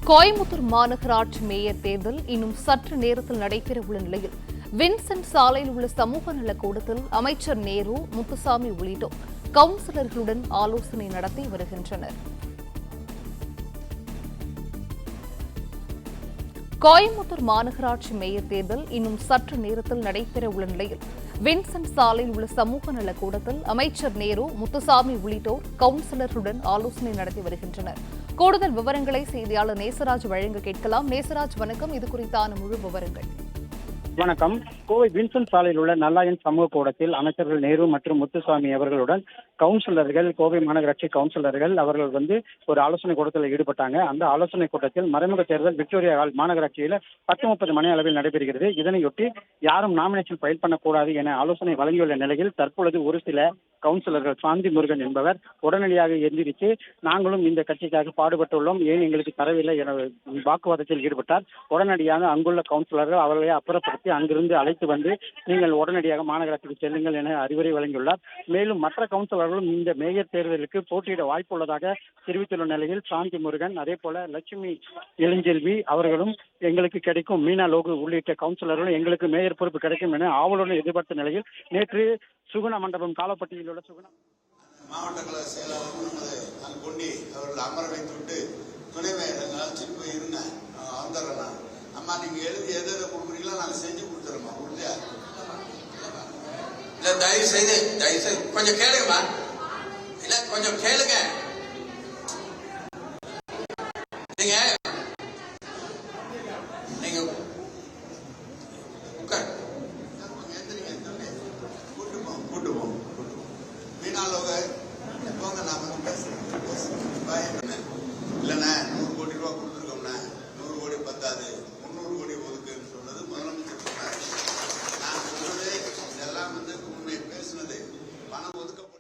கோயம்புத்தூர் மாநகராட்சி மேயர் தேர்தல் இன்னும் சற்று நேரத்தில் நடைபெறவுள்ள நிலையில் வின்சென்ட் சாலையில் உள்ள சமூக நல கூடத்தில் அமைச்சர் நேரு, முத்துசாமி உள்ளிட்டோர் கவுன்சிலர்களுடன் ஆலோசனை நடத்தி வருகின்றனர். கோயம்புத்தூர் மாநகராட்சி மேயர் தேர்தல் இன்னும் சற்று நேரத்தில் நடைபெறவுள்ள நிலையில் வின்சென்ட் சாலையில் உள்ள சமூக நல கூடத்தில் அமைச்சர் நேரு, முத்துசாமி உள்ளிட்டோர் கவுன்சிலர்களுடன் ஆலோசனை நடத்தி வருகின்றனர். கூடுதல் விவரங்களை செய்தியாளர் நேசராஜ் வழங்க கேட்கலாம். நேசராஜ், வணக்கம். இது குறித்தான முழு விவரங்கள். வணக்கம். கோவை வின்சென்ட் சாலையில் உள்ள நல்லாயன் சமூக கூடத்தில் அமைச்சர்கள் நேரு மற்றும் முத்துசாமி அவர்களுடன் கவுன்சிலர்கள், கோவை மாநகராட்சி கவுன்சிலர்கள் அவர்கள் ஒரு ஆலோசனை கூட்டத்தில் ஈடுபட்டாங்க. அந்த ஆலோசனை கூட்டத்தில் மறைமுக தேர்தல் விக்டோரியா ஹால் மாநகராட்சியில் 10:30 மணி அளவில் நடைபெறுகிறது. இதனையொட்டி யாரும் நாமினேஷன் ஃபைல் பண்ணக்கூடாது என ஆலோசனை வழங்கியுள்ள நிலையில் தற்பொழுது ஒரு சில கவுன்சிலர்கள், சாந்தி முருகன் என்பவர் உடனடியாக எந்திரித்து நாங்களும் இந்த கட்சிக்காக பாடுபட்டுள்ளோம், ஏன் எங்களுக்கு தரவில்லை என வாக்குவாதத்தில் ஈடுபட்டார். உடனடியாக அங்குள்ள கவுன்சிலர்கள் அவர்களை அப்புறப்படுத்தி அங்கிருந்து அழைத்து வந்து நீங்கள் உடனடியாக மாநகராட்சிக்கு செல்லுங்கள் என அறிவுரை வழங்கியுள்ளார். மேலும் மற்ற கவுன்சிலர்களும் இந்த மேயர் தேர்தலுக்கு போட்டியிட வாய்ப்புள்ளதாக தெரிவித்துள்ள நிலையில் சாந்தி முருகன், அதே போல லட்சுமி இளஞ்செல்வி அவர்களும் எங்களுக்கு கிடைக்கும், மீனா லோகு உள்ளிட்ட கவுன்சிலர்களும் எங்களுக்கு மேயர் பொறுப்பு கிடைக்கும் என ஆவலுடன் எதிர்பார்த்த நிலையில் நேற்று சுகுண மண்டபம் காலப்பட்டியில் உள்ள சுகுண மாவட்ட கழக செயலாளர் கொண்டி அவர்கள் அமர வைத்துவிட்டு துணை மேயர் அழைச்சிட்டு போய் இருங்க, வந்துடுறேன். அம்மா நீங்க எழுதி எதை கொடுக்குறீங்களோ நாங்க செஞ்சு கொடுத்துறோமா, உறுதியா இல்ல? தயவு செய்து கொஞ்சம் கேளுங்கம்மா, இல்ல கொஞ்சம் கேளுங்க. நீங்க நீங்க உட்கார், கூட்டு போங்க. மீனாலோக போங்க, நாம பேசுறேன். இல்லண்ணா 100 கோடி ரூபாய் கொடுத்துருக்கோம்னா 100 கோடி பத்தாது, 300 கோடி ஒதுக்குன்னு சொன்னது முதலமைச்சர் சொன்னார். நான் சொன்னது இதெல்லாம் உண்மை பேசுனது. பணம் ஒதுக்கப்பட்டு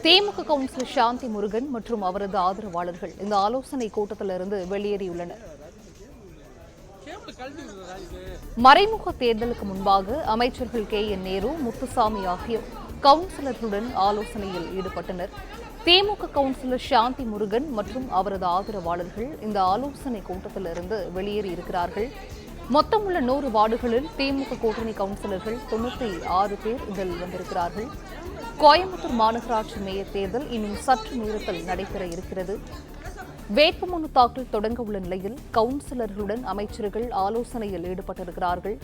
திமுக கவுன்சிலர் சாந்தி முருகன் மற்றும் அவரது ஆதரவாளர்கள் இந்த ஆலோசனை கூட்டத்திலிருந்து வெளியேறியுள்ளனர். மறைமுக தேர்தலுக்கு முன்பாக அமைச்சர்கள் KN நேரு, முத்துசாமி ஆகியோர் கவுன்சிலர்களுடன் ஆலோசனையில் ஈடுபட்டனர். திமுக கவுன்சிலர் சாந்தி முருகன் மற்றும் அவரது ஆதரவாளர்கள் இந்த ஆலோசனை கூட்டத்திலிருந்து வெளியேறியிருக்கிறார்கள். மொத்தம் உள்ள 100 வார்டுகளில் திமுக கூட்டணி கவுன்சிலர்கள் 96 பேர் இதில் வந்திருக்கிறார்கள். கோயம்புத்தூர் மாநகராட்சி மேயர் தேர்தல் இன்னும் சற்று நேரத்தில் நடைபெற இருக்கிறது. வேட்புமனு தாக்கல் தொடங்க உள்ள நிலையில் கவுன்சிலர்களுடன் அமைச்சர்கள் ஆலோசனையில் ஈடுபட்டிருக்கிறார்கள்.